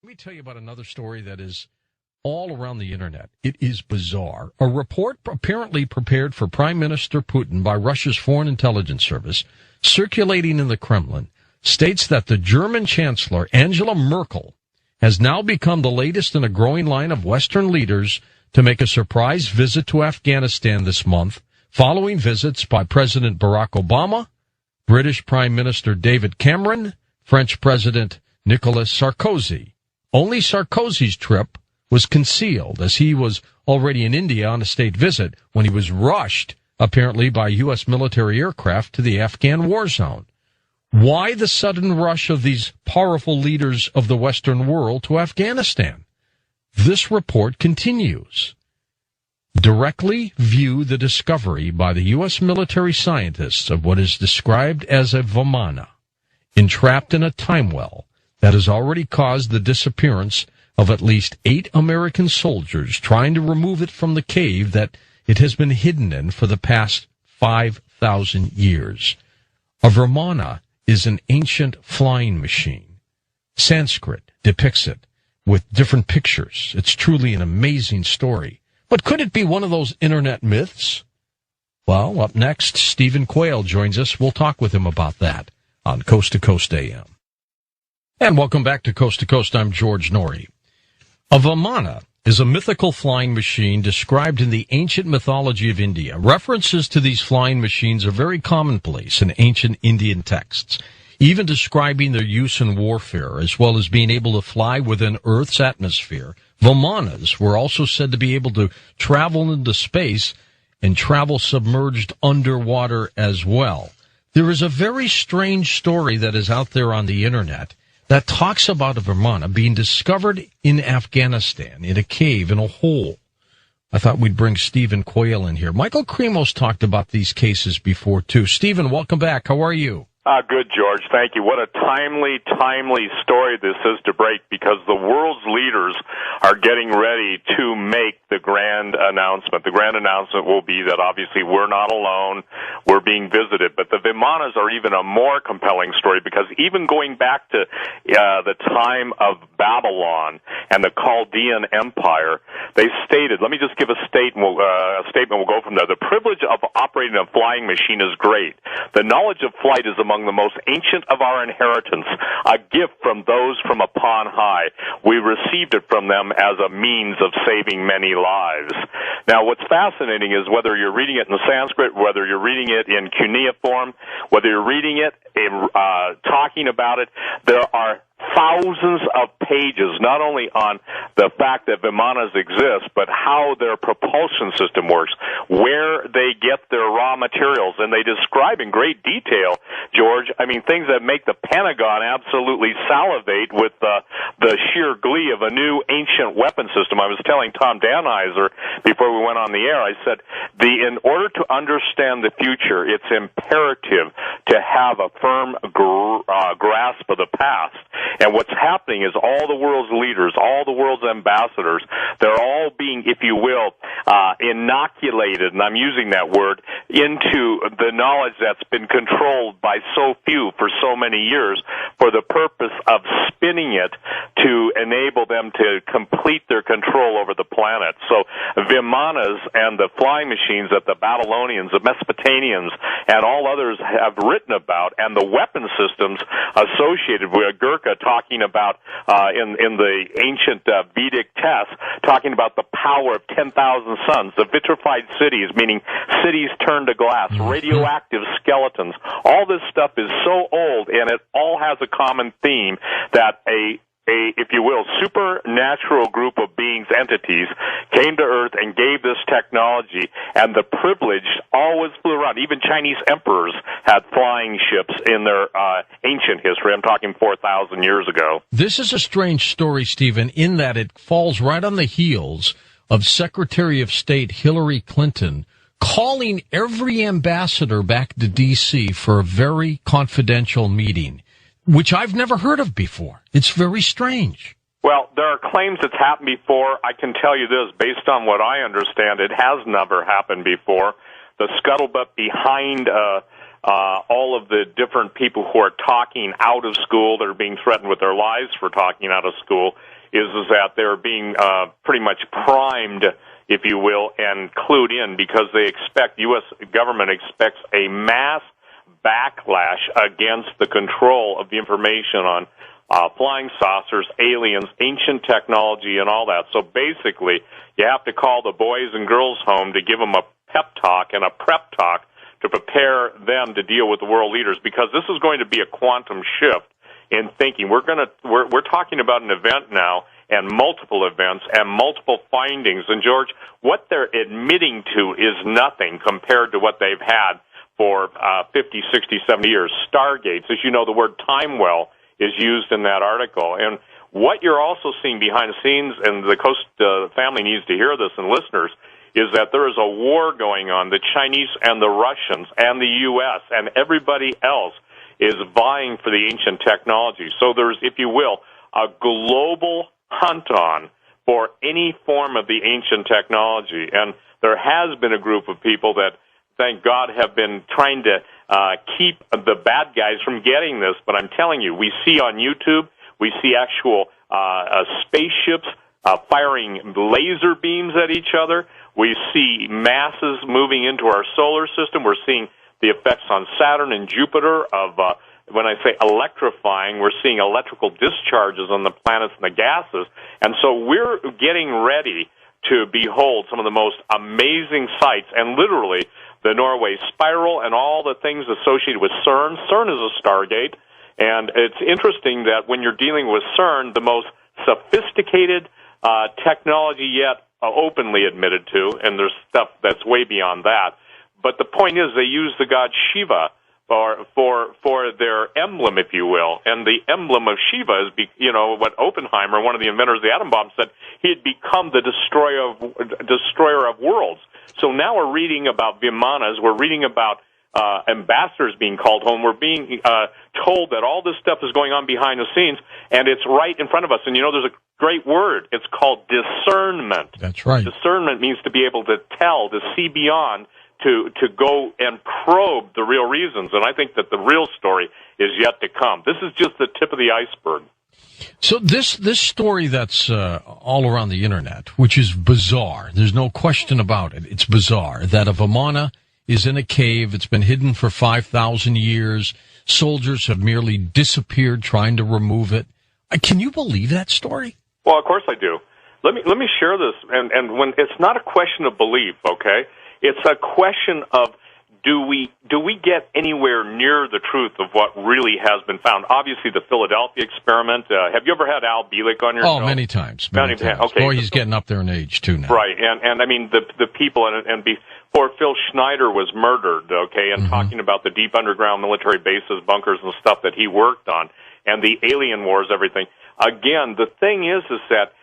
Let me tell you about another story that is all around the internet. It is bizarre. A report apparently prepared for Prime Minister Putin by Russia's Foreign Intelligence Service, circulating in the Kremlin, states that the German Chancellor, Angela Merkel, has now become the latest in a growing line of Western leaders to make a surprise visit to Afghanistan this month, following visits by President Barack Obama, British Prime Minister David Cameron, French President Nicolas Sarkozy. Only Sarkozy's trip was concealed, as he was already in India on a state visit when he was rushed, apparently, by U.S. military aircraft to the Afghan war zone. Why the sudden rush of these powerful leaders of the Western world to Afghanistan? This report continues. Directly view the discovery by the U.S. military scientists of what is described as a Vimana, entrapped in a time well, that has already caused the disappearance of at least 8 American soldiers trying to remove it from the cave that it has been hidden in for the past 5,000 years. A Vimana is an ancient flying machine. Sanskrit depicts it with different pictures. It's truly an amazing story. But could it be one of those internet myths? Well, up next, Stephen Quayle joins us. We'll talk with him about that on Coast to Coast AM. And welcome back to Coast. I'm George Norrie. A Vimana is a mythical flying machine described in the ancient mythology of India. References to these flying machines are very commonplace in ancient Indian texts, even describing their use in warfare, as well as being able to fly within Earth's atmosphere. Vimanas were also said to be able to travel into space and travel submerged underwater as well. There is a very strange story that is out there on the internet that talks about a Vimana being discovered in Afghanistan, in a cave, in a hole. I thought we'd bring Stephen Quayle in here. Michael Kremos talked about these cases before, too. Stephen, welcome back. How are you? Good, George. Thank you. What a timely story this is to break, because the world's leaders are getting ready to make the grand announcement. The grand announcement will be that obviously we're not alone, we're being visited. But the Vimanas are even a more compelling story, because even going back to the time of Babylon and the Chaldean Empire, they stated, let me just give a statement, we'll go from there. The privilege of operating a flying machine is great. The knowledge of flight is among the most ancient of our inheritance, a gift from those from upon high. We received it from them as a means of saving many lives. Now, what's fascinating is whether you're reading it in Sanskrit, whether you're reading it in cuneiform, whether you're reading it in, talking about it, there are thousands of pages, not only on the fact that Vimanas exist, but how their propulsion system works, where they get their raw materials, and they describe in great detail, George, things that make the Pentagon absolutely salivate with the sheer glee of a new ancient weapon system. I was telling Tom Danheiser before we went on the air, I said, in order to understand the future, it's imperative to have a firm grasp of the past. And what's happening is all the world's leaders, all the world's ambassadors, they're all being, if you will, inoculated, and I'm using that word, into the knowledge that's been controlled by so few for so many years for the purpose of spinning it to enable them to complete their control over the planet. So Vimanas and the flying machines that the Babylonians, the Mesopotamians, and all others have written about, and the weapon systems associated with Gurkha talking about in the ancient Vedic texts, talking about the power of 10,000 suns, the vitrified cities, meaning cities turned to glass, radioactive skeletons. All this stuff is so old, and it all has a common theme that a if you will, supernatural group of beings, entities, came to Earth and gave this technology, and the privileged always flew around. Even Chinese emperors had flying ships in their ancient history. I'm talking 4,000 years ago. This is a strange story, Stephen, in that it falls right on the heels of Secretary of State Hillary Clinton calling every ambassador back to D.C. for a very confidential meeting, which I've never heard of before. It's very strange. Well, there are claims it's happened before. I can tell you this, based on what I understand, it has never happened before. The scuttlebutt behind all of the different people who are talking out of school, that are being threatened with their lives for talking out of school, is that they're being pretty much primed, if you will, and clued in, because they expect, U.S. government expects a mass backlash against the control of the information on flying saucers, aliens, ancient technology, and all that. So basically, you have to call the boys and girls home to give them a pep talk and a prep talk to prepare them to deal with the world leaders, because this is going to be a quantum shift in thinking. We're talking about an event now, and multiple events and multiple findings. And George, what they're admitting to is nothing compared to what they've had for 50, 60, 70 years. Stargates, as you know, the word time well is used in that article. And what you're also seeing behind the scenes, and the Coast family needs to hear this, and listeners, is that there is a war going on. The Chinese and the Russians and the U.S. and everybody else is vying for the ancient technology. So there's, if you will, a global hunt on for any form of the ancient technology. And there has been a group of people that, thank God, have been trying to keep the bad guys from getting this. But I'm telling you, we see on YouTube, we see actual spaceships firing laser beams at each other. We see masses moving into our solar system. We're seeing the effects on Saturn and Jupiter of, when I say electrifying, we're seeing electrical discharges on the planets and the gases. And so we're getting ready to behold some of the most amazing sights, and literally the Norway Spiral and all the things associated with CERN. CERN is a Stargate, and it's interesting that when you're dealing with CERN, the most sophisticated technology yet openly admitted to, and there's stuff that's way beyond that. But the point is, they use the god Shiva for their emblem, if you will. And the emblem of Shiva is, what Oppenheimer, one of the inventors of the atom bomb, said he had become the destroyer of worlds. So now we're reading about Vimanas, we're reading about ambassadors being called home, we're being told that all this stuff is going on behind the scenes, and it's right in front of us. And there's a great word. It's called discernment. That's right. Discernment means to be able to tell, to see beyond, to go and probe the real reasons. And I think that the real story is yet to come. This is just the tip of the iceberg. So this story that's all around the internet, which is bizarre, there's no question about it, it's bizarre, that a Vimana is in a cave, it's been hidden for 5,000 years, soldiers have merely disappeared trying to remove it. Can you believe that story? Well, of course I do. Let me share this, and when it's not a question of belief, okay? It's a question of do we get anywhere near the truth of what really has been found? Obviously, the Philadelphia experiment. Have you ever had Al Bielek on your show? Oh, many times. Many times. Okay. Boy, he's getting up there in age, too, now. Right, and I mean, the people, and before Phil Schneider was murdered, okay, and talking about the deep underground military bases, bunkers, and stuff that he worked on, and the alien wars, everything. Again, the thing is that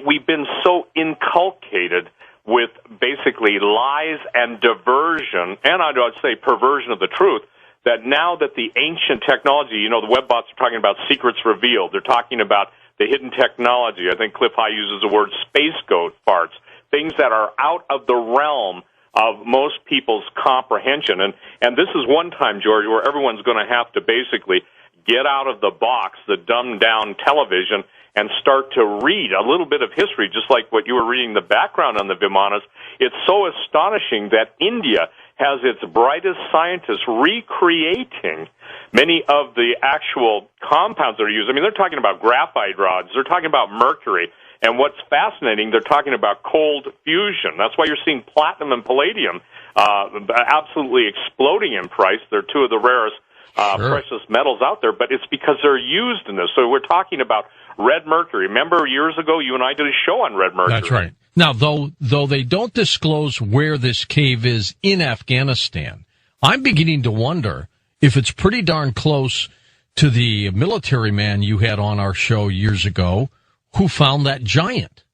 we've been so inculcated with basically lies and diversion, and I'd say perversion of the truth, that now that the ancient technology, the webbots are talking about secrets revealed, they're talking about the hidden technology. I think Cliff High uses the word space goat farts, things that are out of the realm of most people's comprehension. And this is one time, George, where everyone's going to have to basically get out of the box, the dumbed-down television, and start to read a little bit of history, just like what you were reading the background on the Vimanas. It's so astonishing that India has its brightest scientists recreating many of the actual compounds that are used. I mean, they're talking about graphite rods. They're talking about mercury. And what's fascinating, they're talking about cold fusion. That's why you're seeing platinum and palladium absolutely exploding in price. They're two of the rarest precious metals out there, but it's because they're used in this. So we're talking about red mercury. Remember years ago, you and I did a show on red mercury. That's right. Now, though they don't disclose where this cave is in Afghanistan, I'm beginning to wonder if it's pretty darn close to the military man you had on our show years ago who found that giant.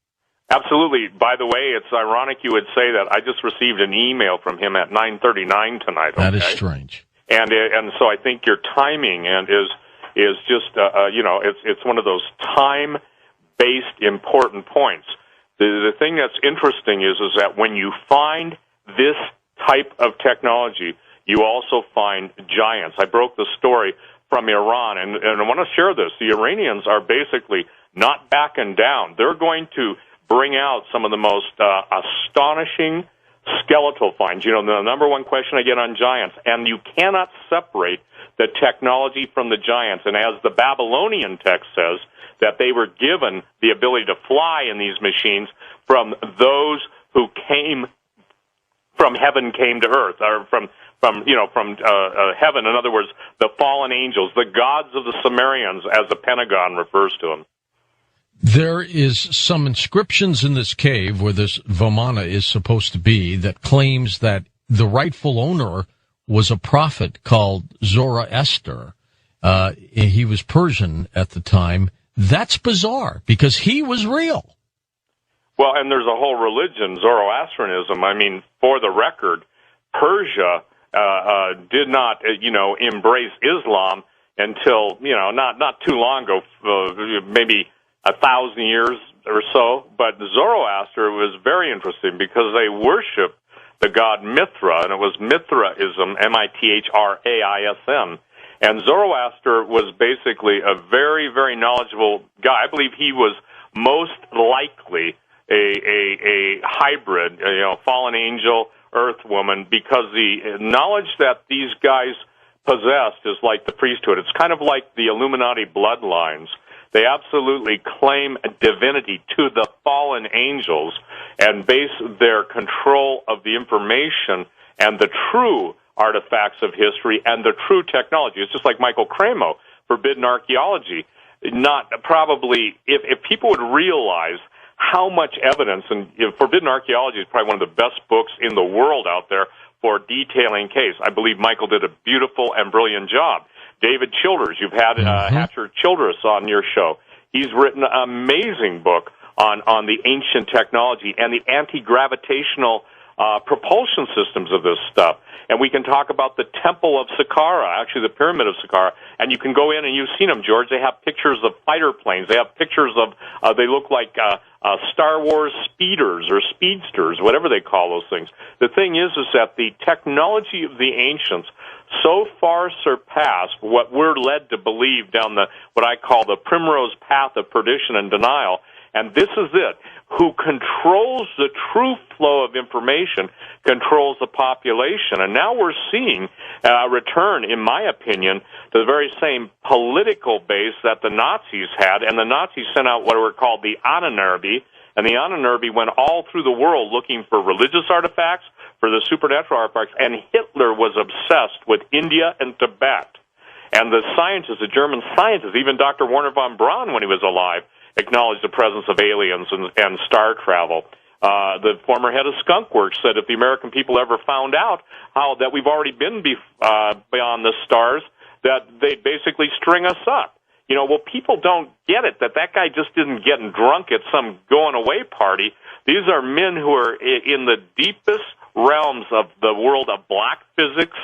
Absolutely. By the way, it's ironic you would say that. I just received an email from him at 9:39 tonight. Okay? That is strange. And so I think your timing is just it's one of those time-based important points. The thing that's interesting is that when you find this type of technology, you also find giants. I broke the story from Iran, and I want to share this. The Iranians are basically not backing down. They're going to bring out some of the most astonishing skeletal finds. You know, the number one question I get on giants, and you cannot separate the technology from the giants. And as the Babylonian text says, that they were given the ability to fly in these machines from those who came from heaven, came to earth, or from heaven. In other words, the fallen angels, the gods of the Sumerians, as the Pentagon refers to them. There is some inscriptions in this cave where this Vimana is supposed to be that claims that the rightful owner was a prophet called Zoroaster. He was Persian at the time. That's bizarre because he was real. Well, and there's a whole religion, Zoroastrianism. I mean, for the record, Persia did not, embrace Islam until, not too long ago, maybe 1,000 years or so. But Zoroaster was very interesting because they worship the god Mithra, and it was Mithraism, Mithraism. And Zoroaster was basically a very, very knowledgeable guy. I believe he was most likely a hybrid, fallen angel, earth woman, because the knowledge that these guys possessed is like the priesthood. It's kind of like the Illuminati bloodlines. They absolutely claim divinity to the fallen angels and base their control of the information and the true artifacts of history and the true technology. It's just like Michael Cremo, Forbidden Archaeology. Not probably, if people would realize how much evidence, and Forbidden Archaeology is probably one of the best books in the world out there for detailing case. I believe Michael did a beautiful and brilliant job. David Childers, you've had Hatcher Childress on your show. He's written an amazing book on the ancient technology and the anti-gravitational propulsion systems of this stuff. And we can talk about the Temple of Saqqara, actually the Pyramid of Saqqara, and you can go in and you've seen them, George. They have pictures of fighter planes. They have pictures of, they look like Star Wars speeders or speedsters, whatever they call those things. The thing is that the technology of the ancients so far surpassed what we're led to believe down what I call the primrose path of perdition and denial. And this is it. Who controls the true flow of information controls the population. And now we're seeing a return, in my opinion, to the very same political base that the Nazis had. And the Nazis sent out what were called the Ahnenerbe. And the Ahnenerbe went all through the world looking for religious artifacts, for the supernatural artifacts. And Hitler was obsessed with India and Tibet. And the scientists, the German scientists, even Dr. Werner von Braun, when he was alive, acknowledged the presence of aliens and star travel. The former head of Skunk Works said if the American people ever found out how that we've already been beyond the stars, that they'd basically string us up. Well, people don't get it, that guy just didn't get drunk at some going-away party. These are men who are in the deepest realms of the world of black physics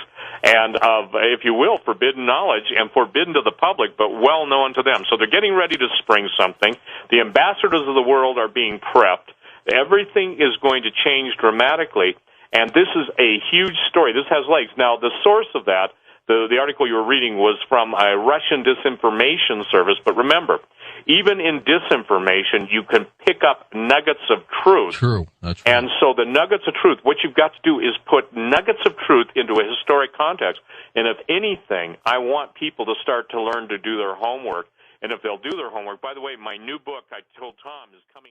and of, if you will, forbidden knowledge and forbidden to the public, but well known to them. So they're getting ready to spring something. The ambassadors of the world are being prepped. Everything is going to change dramatically, and this is a huge story. This has legs. Now, the source of that, the article you were reading, was from a Russian disinformation service, but remember, even in disinformation, you can pick up nuggets of truth. True. That's right. And so the nuggets of truth, what you've got to do is put nuggets of truth into a historic context. And if anything, I want people to start to learn to do their homework. And if they'll do their homework, by the way, my new book, I told Tom, is coming.